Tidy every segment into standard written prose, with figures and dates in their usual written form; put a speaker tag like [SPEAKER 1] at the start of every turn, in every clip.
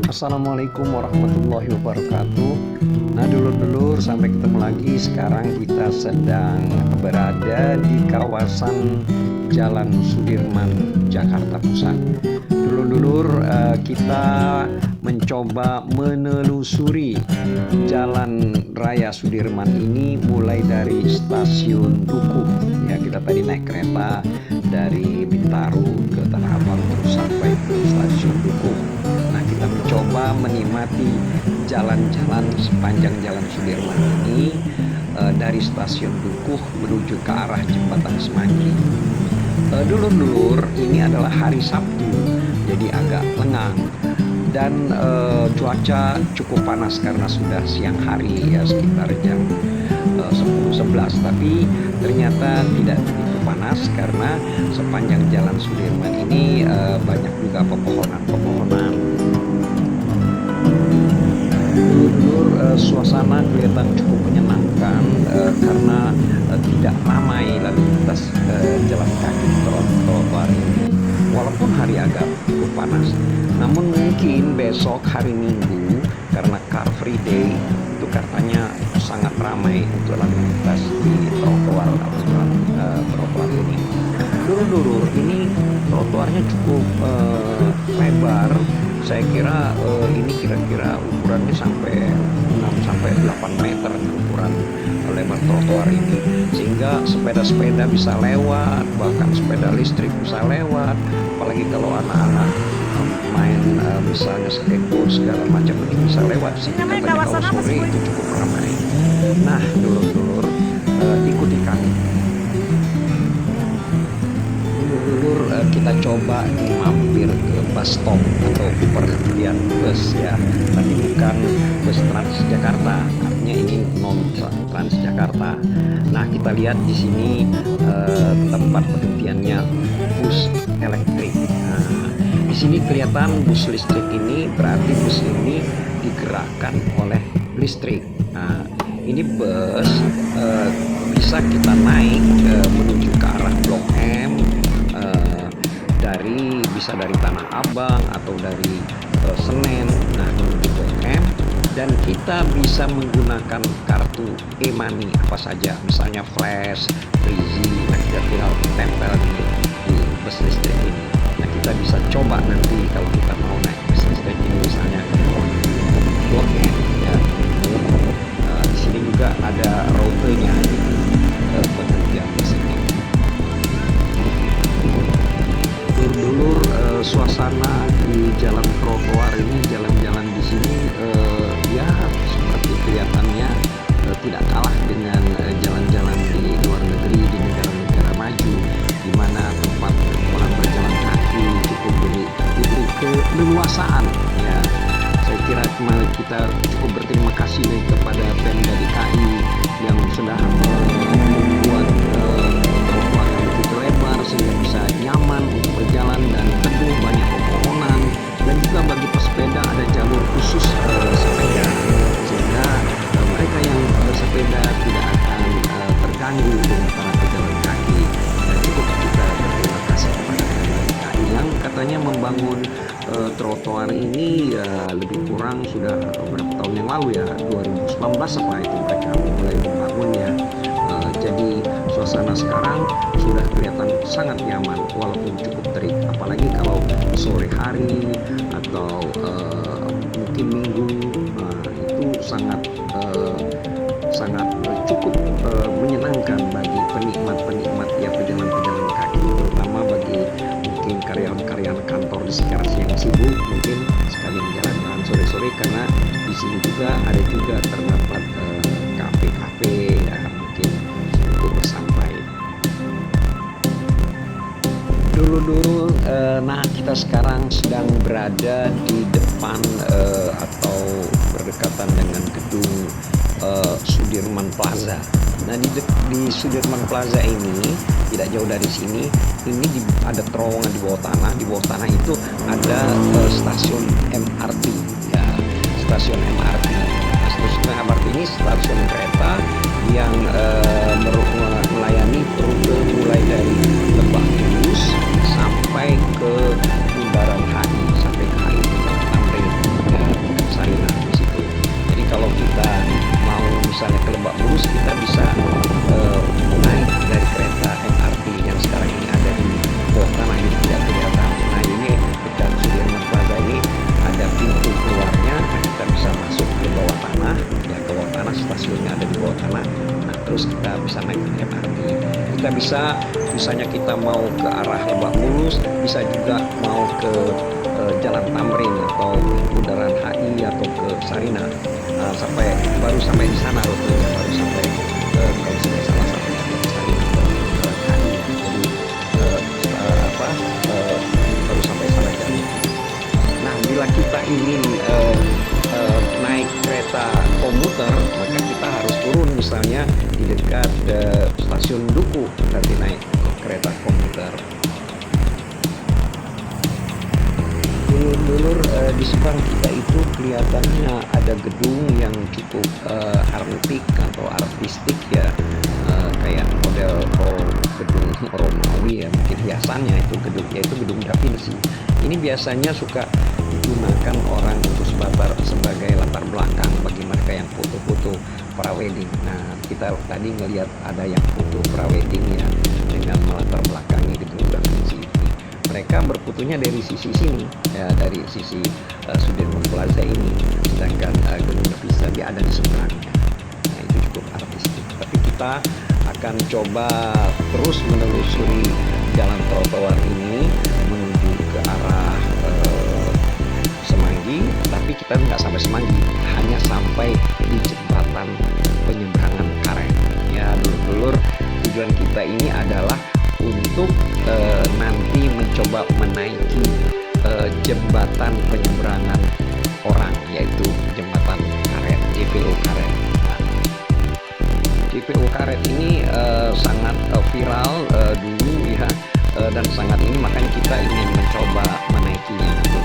[SPEAKER 1] Assalamualaikum warahmatullahi wabarakatuh. Nah dulur-dulur, sampai ketemu lagi. Sekarang kita sedang berada di kawasan Jalan Sudirman, Jakarta Pusat. Dulur-dulur, kita mencoba menelusuri Jalan Raya Sudirman ini mulai dari Stasiun Dukuh. Ya, kita tadi naik kereta dari Bintaro ke Tanah Abang terus sampai ke Stasiun Dukuh. Nah, kita mencoba menikmati jalan-jalan sepanjang Jalan Sudirman ini dari Stasiun Dukuh menuju ke arah Jembatan Semanggi. Dulur-dulur, ini adalah hari Sabtu, jadi agak lengang dan cuaca cukup panas karena sudah siang hari, ya sekitar jam 10-11, tapi ternyata tidak begitu panas karena sepanjang Jalan Sudirman ini banyak juga pepohonan-pepohonan. Dulur-dulur, suasana kelihatan cukup menyenangkan karena tidak ramai lalu lintas jalan kaki trotoar ini, walaupun hari agak cukup panas. Namun mungkin besok hari Minggu karena Car Free Day itu katanya sangat ramai untuk lalu lintas di trotoar atau jalan trotoar ini. Dulur-dulur, ini trotoarnya cukup lebar. Saya kira ini kira-kira ukurannya sampai 6-8 meter ukuran lebar trotoar ini, sehingga sepeda-sepeda bisa lewat, bahkan sepeda listrik bisa lewat. Apalagi kalau anak-anak main misalnya skateboard segala macam ini bisa lewat sih. Katanya kalau sore itu cukup ramai. Nah, dulur-dulur, ikuti kami. Dulur, kita coba mampir ke bus stop atau perhentian bus, ya. Tapi bukan bus Transjakarta, artinya ini non Transjakarta. Nah, kita lihat di sini tempat perhentiannya bus elektrik. Nah, di sini kelihatan bus listrik ini, berarti bus ini digerakkan oleh listrik. Nah, ini bus bisa kita naik menuju ke arah Blok M, bisa dari Tanah Abang atau dari Senen, nah menuju Blok M, dan kita bisa menggunakan kartu e-money apa saja, misalnya Flash, Breezy. Nah, kita tinggal tempel di bus listrik ini. Nah, kita bisa coba nanti kalau kita mau naik bus listrik ini, misalnya Blok M, ya. Di sini juga ada rutenya penghentian bus ini. Dulur-dulur, suasana di jalan trotoar ini, jalan-jalan di sini ya seperti kelihatannya tidak kalah dengan jalan-jalan di luar negeri, di negara-negara maju, di mana tempat orang berjalan kaki cukup diberi keleluasaan. Ya, saya kira kita cukup berterima kasih kepada Pemda DKI yang sudah membuat trotoar yang begitu lebar sehingga bisa nyaman untuk berjalan, dan teduh, banyak pepohonan, dan juga bagi pesepeda ada jalur khusus sepeda, sehingga mereka yang bersepeda tidak akan terganggu dengan para pejalan kaki. Dan cukup kita berterima kasih kepada Pemda DKI yang katanya membangun trotoar ini lebih kurang sudah beberapa tahun yang lalu, ya 2019 apa itu mereka mulai membangunnya. Jadi suasana sekarang sudah kelihatan sangat nyaman walaupun cukup terik, apalagi kalau sore hari atau mungkin minggu, itu sangat cukup menyenangkan bagi penikmat ya pejalan-pejalan kaki, terutama bagi mungkin karyawan-karyawan kantor di sekitar siang sibuk, mungkin sekalian jalan-jalan sore-sore, karena di sini juga ada juga terdapat kafe-kafe, ya mungkin untuk bersantai. Dulu-dulu, nah kita sekarang sedang berada di depan atau berdekatan dengan gedung Sudirman Plaza. Nah, di Sudirman Plaza ini tidak jauh dari sini, ini ada terowongan di bawah tanah. Di bawah tanah itu ada stasiun MRT, ya, stasiun MRT. Nah, stasiun MRT ini stasiun kereta yang melayani rute mulai dari Lebak Bulus sampai ke Bundaran HI, sampai ke HI. bisa, misalnya kita mau ke arah Lebak Bulus, bisa juga mau ke Jalan Tamrin atau Bundaran HI atau ke Sarinah. Baru sampai di sana rutenya, baru sampai kalau tidak salah sampai ke Sarinah atau ke HI. Jadi apa baru sampai sana jam. Nah, bila kita ingin naik kereta komuter, maka kita harus turun misalnya di dekat stasiun Duku, nanti naik kereta komuter. Dulur-dulur, di seberang kita itu kelihatannya ada gedung yang cukup antik atau artistik ya, kayak model gedung Romawi ya, mungkin hiasannya itu gedungnya itu gedung Da Vinci. Ini biasanya suka digunakan orang untuk sebagai latar belakang bagi mereka yang foto-foto prawedding. Nah, kita tadi ngelihat ada yang foto prawedding ya dengan melatar belakangi gedung Da Vinci. Mereka berfotonya dari sisi sini ya, dari sisi Sudirman Plaza ini, sedangkan gedung Da Vinci dia ada di seberangnya. Nah, itu cukup artistik. Tapi kita akan coba terus menelusuri jalan trotoar ini menuju ke arah Semanggi, tapi kita nggak sampai Semanggi, hanya sampai di jembatan penyeberangan Karet. Ya, dulur-dulur, tujuan kita ini adalah untuk nanti mencoba menaiki jembatan penyeberangan orang, yaitu jembatan Karet, JPO Karet. Nah, JPO Karet ini sangat viral dulu ya, dan sangat ini makanya kita ingin mencoba menaikinya dulu.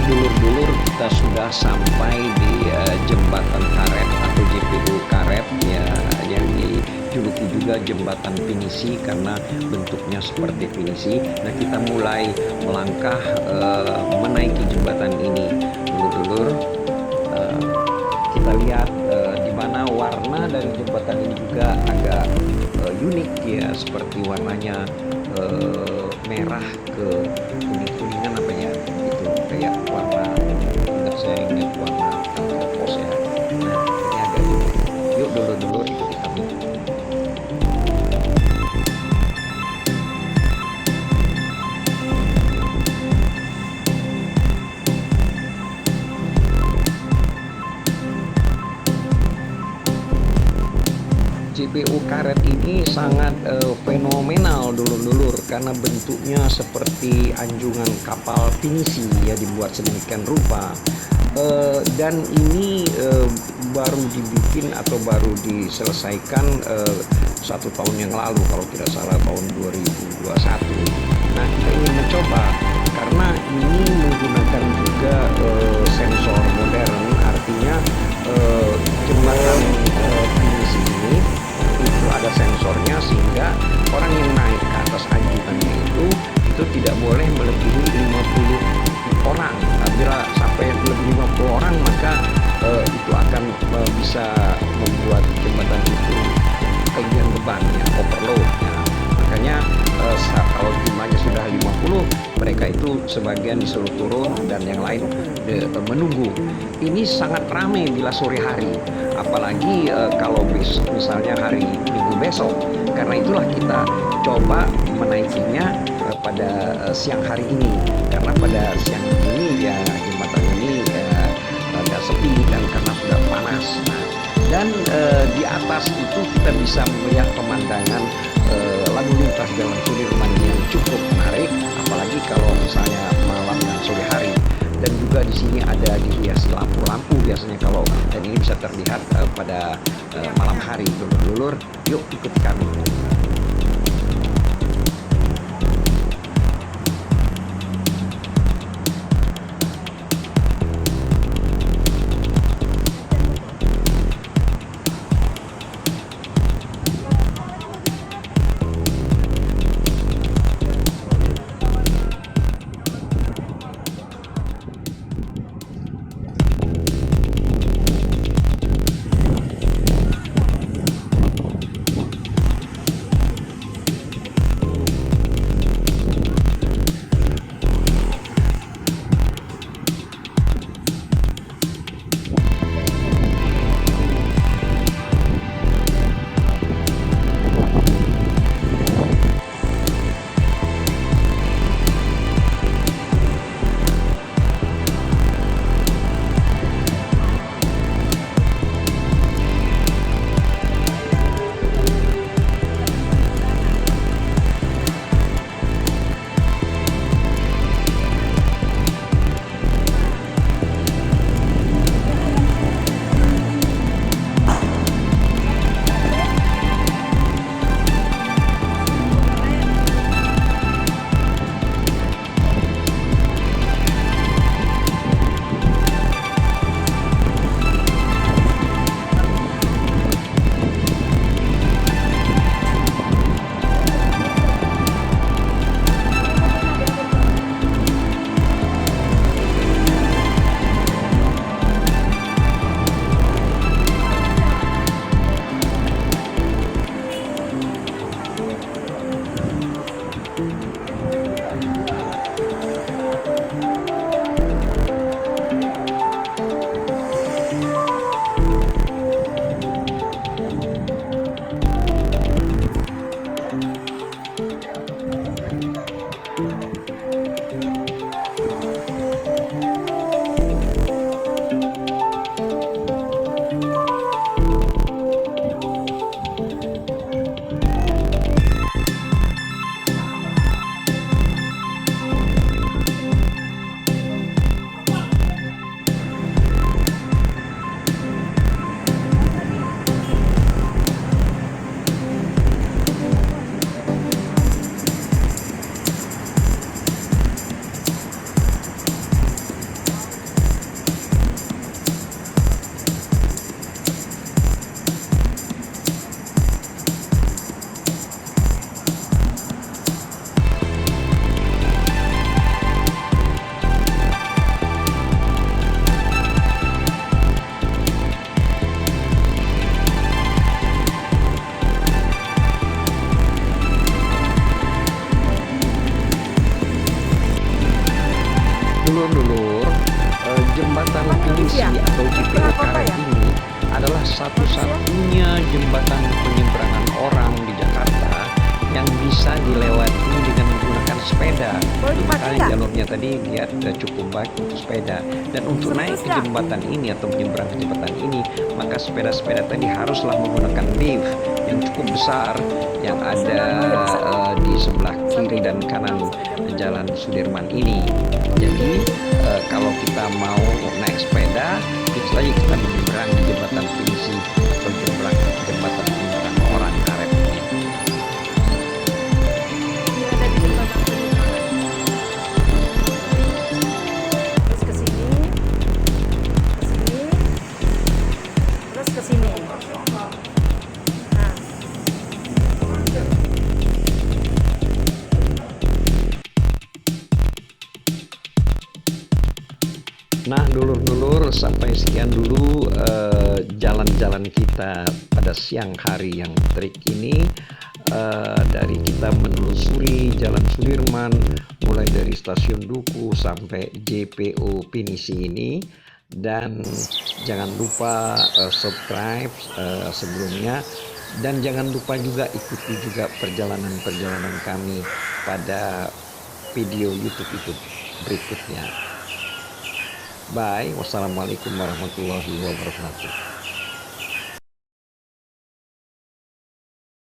[SPEAKER 1] Dulur-dulur, kita sudah sampai di jembatan Karet atau JPO Karet ya, yang dijuluki juga jembatan pinisi karena bentuknya seperti pinisi. Nah, kita mulai melangkah menaiki jembatan ini. Dulur-dulur, kita lihat di mana warna dari jembatan ini juga agak unik ya, seperti warnanya merah ke kuning-kuningan apa ya, itu kayak warna, enggak, saya ingat warna pos ya. Nah, ini agak unik. Yuk dulur-dulur, ikuti kami. JPO Karet ini sangat fenomenal dulur-dulur, karena bentuknya seperti anjungan kapal pinisi ya, dibuat sedemikian rupa. Dan ini baru dibikin atau baru diselesaikan 1 tahun yang lalu kalau tidak salah, tahun 2021. Nah, kita ingin mencoba karena ini menggunakan juga sensor modern, artinya jembatan pinisi ini itu ada sensornya, sehingga orang yang naik ke atas anjungannya itu tidak boleh melebihi 50 orang. Bila sampai lebih 50 orang, maka itu akan bisa membuat jembatan itu kelebihan bebannya, overload ya. Makanya kalau jumlahnya sudah 50, mereka itu sebagian disuruh turun dan yang lain menunggu. Ini sangat ramai bila sore hari, apalagi kalau misalnya hari Minggu besok. Karena itulah kita coba menaikinya pada siang hari ini, karena pada siang ini ya jembatan ini agak sepi dan karena sudah panas. Nah, dan di atas itu kita bisa melihat pemandangan lalu lintas Jalan Sudirman yang cukup menarik, apalagi kalau misalnya malam dan sore hari. Dan juga di sini ada dihiasi lampu-lampu biasanya kalau, dan ini bisa terlihat pada malam hari. Dulur-dulur, yuk ikuti kami. dulur-dulur, jembatan Pinisi atau JPO Karet ini adalah satu-satunya jembatan penyeberangan orang di Jakarta yang bisa dilewati dengan menggunakan sepeda. Makanya jalurnya tadi lihat cukup baik untuk sepeda. Dan untuk naik ke jembatan ini atau menyeberang ke jembatan ini, maka sepeda-sepeda tadi haruslah menggunakan lift yang cukup besar yang ada di sebelah kiri dan kanan Jalan Sudirman ini. Jadi kalau kita mau naik sepeda, itu saja kita menyeberang di jembatan Pinisi atau jembatan penyeberang orang karet ini.
[SPEAKER 2] Terus ke sini, terus ke sini.
[SPEAKER 1] Nah, dulur-dulur, sampai sekian dulu jalan-jalan kita pada siang hari yang terik ini. Dari kita menelusuri Jalan Sudirman, mulai dari Stasiun Duku sampai JPO Pinisi ini. Dan jangan lupa subscribe sebelumnya. Dan jangan lupa juga ikuti juga perjalanan-perjalanan kami pada video YouTube berikutnya. Bye. Wassalamualaikum warahmatullahi wabarakatuh.